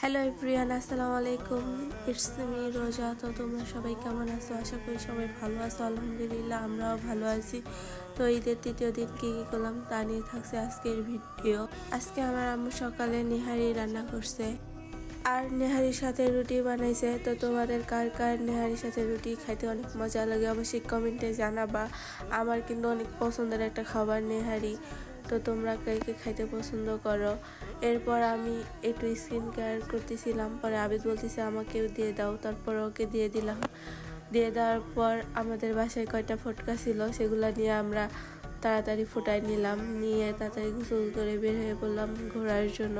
Hello everyone, আসসালামু আলাইকুম। It's me রোজা। তো তোমরা সবাই কেমন আছো? আশা করি সবাই ভালো আছো। আলহামদুলিল্লাহ, আমরাও ভালো আছি। তো ঈদের তৃতীয় দিন কী কী করলাম তা নিয়ে থাকছে আজকের ভিডিও। আজকে আমার আম্মু সকালে নেহারি রান্না করছে আর নেহারির সাথে রুটি বানাইছে। তো তোমাদের কার কার নেহারির সাথে রুটি খাইতে অনেক মজা লাগে অবশ্যই কমেন্টে জানাবা। আমার কিন্তু অনেক পছন্দের একটা খাবার নেহারি। তো তোমরা কে কে খাইতে পছন্দ করো? এরপর আমি একটু স্কিন কেয়ার করতেছিলাম, পরে আবিদ বলতেছে আমাকেও দিয়ে দাও, তারপর ওকে দিয়ে দিলাম। দিয়ে দেওয়ার পর আমাদের বাসায় কয়টা ফটকা ছিল সেগুলো নিয়ে আমরা তাড়াতাড়ি ফুটাই নিলাম, নিয়ে তাড়াতাড়ি গোসল করে বের হয়ে পড়লাম ঘোরার জন্য।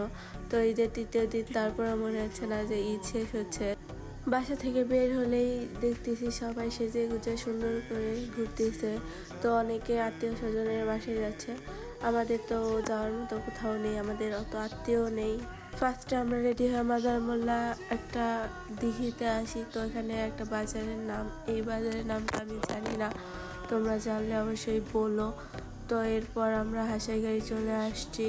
তো ঈদের তৃতীয় দিন, তারপরে মনে হচ্ছে না যে ঈদ শেষ হচ্ছে। বাসা থেকে বের হলেই দেখতেছি সবাই সেজে গুজে সুন্দর করে ঘুরতেছে। তো অনেকে আত্মীয় স্বজনের বাসায় যাচ্ছে। আমাদের তো যাওয়ার মতো কোথাও নেই, আমাদের অত আত্মীয় নেই। ফার্স্টে আমরা রেডি হয়ে মাদার মোল্লা একটা দিঘিতে আসি। তো এখানে একটা বাজারের নাম, এই বাজারের নামটা আমি জানি না, তোমরা জানলে অবশ্যই বলো। তো এরপর আমরা হাসাই গাড়ি চলে আসছি।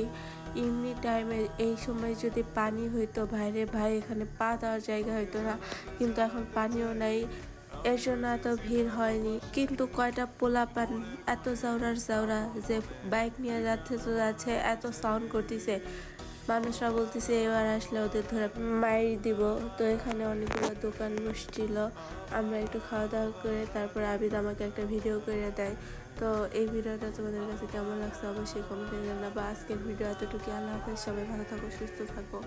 এমনি টাইমে এই সময় যদি পানি হইতো ভাইরে ভাই, এখানে পা দেওয়ার জায়গা হইতো না, কিন্তু এখন পানিও নাই, এর জন্য এত ভিড় হয়নি। কিন্তু কয়টা পোলাপান এত জাউরার জাউরা যে বাইক নিয়ে যাচ্ছে তো যাচ্ছে, এত সাউন্ড করতেছে, মানুষরা বলতেছে এবার আসলে ওদের ধরে মাইর দিব। তো এখানে অনেকগুলো দোকান বসছিল, আমরা একটু খাওয়া দাওয়া করে তারপর আবিদ আমাকে একটা ভিডিও করে দেয়। তো এই ভিডিওটা তোমাদের কাছে কেমন লাগছে অবশ্যই কমেন্টে জানাবা। আজকের ভিডিও এতটুকু। আল্লাহ হাফেজ, সবাই ভালো থাকো, সুস্থ থাকো।